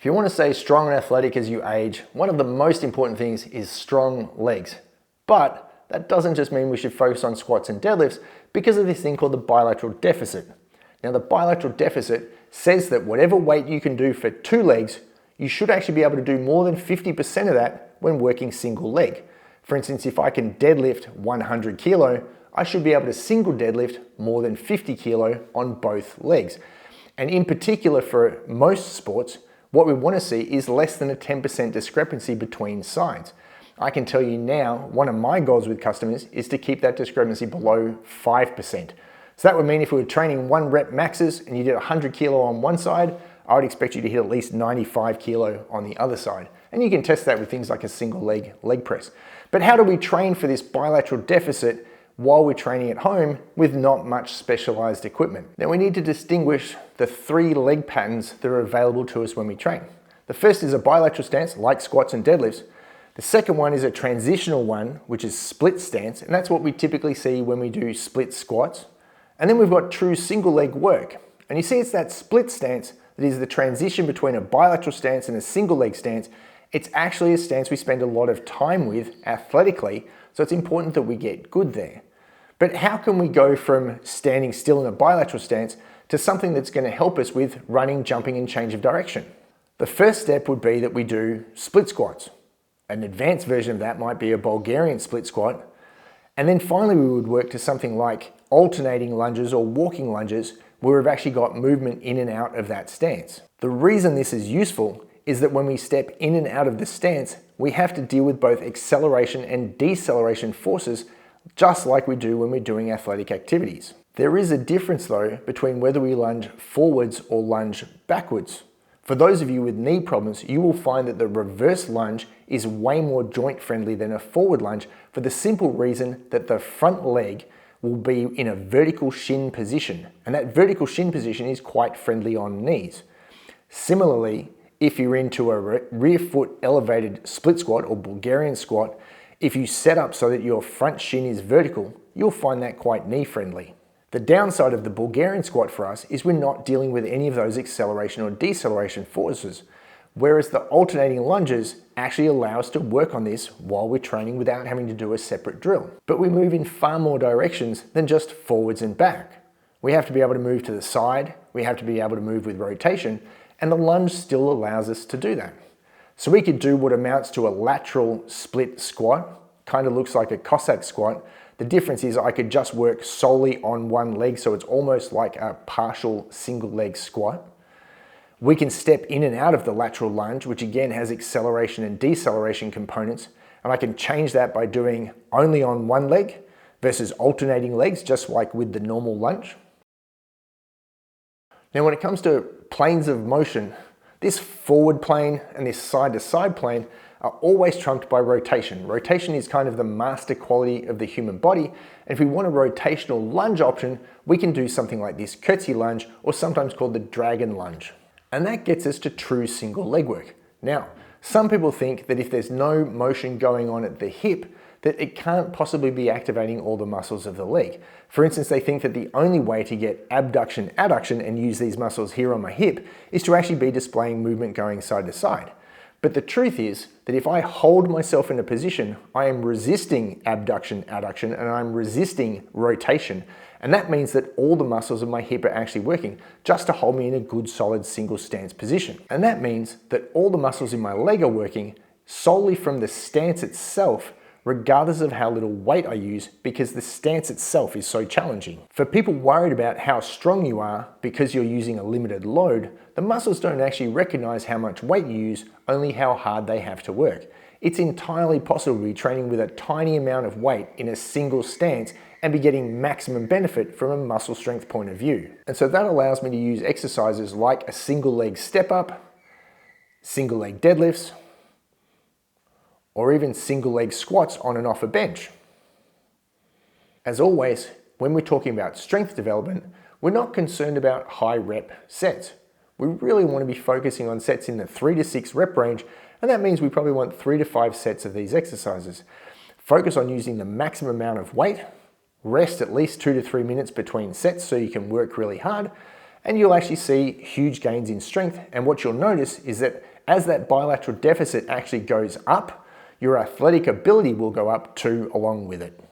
If you want to stay strong and athletic as you age, one of the most important things is strong legs. But that doesn't just mean we should focus on squats and deadlifts because of this thing called the bilateral deficit. Now, the bilateral deficit says that whatever weight you can do for two legs, you should actually be able to do more than 50% of that when working single leg. For instance, if I can deadlift 100 kilo, I should be able to single deadlift more than 50 kilo on both legs. And in particular for most sports, what we want to see is less than a 10% discrepancy between sides. I can tell you now, one of my goals with customers is to keep that discrepancy below 5%. So that would mean if we were training 1 rep maxes and you did 100 kilo on one side, I would expect you to hit at least 95 kilo on the other side. And you can test that with things like a single leg press. But how do we train for this bilateral deficit while we're training at home with not much specialized equipment? Now, we need to distinguish the 3 leg patterns that are available to us when we train. The first is a bilateral stance like squats and deadlifts. The second one is a transitional one, which is split stance, and that's what we typically see when we do split squats. And then we've got true single leg work. And you see it's that split stance that is the transition between a bilateral stance and a single leg stance. It's actually a stance we spend a lot of time with athletically, so it's important that we get good there. But how can we go from standing still in a bilateral stance to something that's going to help us with running, jumping, and change of direction? The first step would be that we do split squats. An advanced version of that might be a Bulgarian split squat. And then finally we would work to something like alternating lunges or walking lunges where we've actually got movement in and out of that stance. The reason this is useful is that when we step in and out of the stance, we have to deal with both acceleration and deceleration forces just like we do when we're doing athletic activities. There is a difference though between whether we lunge forwards or lunge backwards. For those of you with knee problems, you will find that the reverse lunge is way more joint friendly than a forward lunge for the simple reason that the front leg will be in a vertical shin position, and that vertical shin position is quite friendly on knees. Similarly, if you're into a rear foot elevated split squat or Bulgarian squat, if you set up so that your front shin is vertical, you'll find that quite knee friendly. The downside of the Bulgarian squat for us is we're not dealing with any of those acceleration or deceleration forces, whereas the alternating lunges actually allow us to work on this while we're training without having to do a separate drill. But we move in far more directions than just forwards and back. We have to be able to move to the side, we have to be able to move with rotation, and the lunge still allows us to do that. So we could do what amounts to a lateral split squat, kind of looks like a Cossack squat. The difference is I could just work solely on one leg, so it's almost like a partial single leg squat. We can step in and out of the lateral lunge, which again has acceleration and deceleration components, and I can change that by doing only on one leg versus alternating legs, just like with the normal lunge. Now, when it comes to planes of motion, this forward plane and this side to side plane are always trumped by rotation. Rotation is kind of the master quality of the human body. And if we want a rotational lunge option, we can do something like this curtsy lunge, or sometimes called the dragon lunge. And that gets us to true single leg work. Now, some people think that if there's no motion going on at the hip, that it can't possibly be activating all the muscles of the leg. For instance, they think that the only way to get abduction, adduction, and use these muscles here on my hip is to actually be displaying movement going side to side. But the truth is that if I hold myself in a position, I am resisting abduction, adduction, and I'm resisting rotation. And that means that all the muscles of my hip are actually working just to hold me in a good solid single stance position. And that means that all the muscles in my leg are working solely from the stance itself, regardless of how little weight I use, because the stance itself is so challenging. For people worried about how strong you are because you're using a limited load, the muscles don't actually recognize how much weight you use, only how hard they have to work. It's entirely possible to be training with a tiny amount of weight in a single stance and be getting maximum benefit from a muscle strength point of view. And so that allows me to use exercises like a single leg step up, single leg deadlifts, or even single leg squats on and off a bench. As always, when we're talking about strength development, we're not concerned about high rep sets. We really want to be focusing on sets in the 3 to 6 rep range, and that means we probably want 3 to 5 sets of these exercises. Focus on using the maximum amount of weight, rest at least 2 to 3 minutes between sets so you can work really hard, and you'll actually see huge gains in strength. And what you'll notice is that as that bilateral deficit actually goes up, your athletic ability will go up too along with it.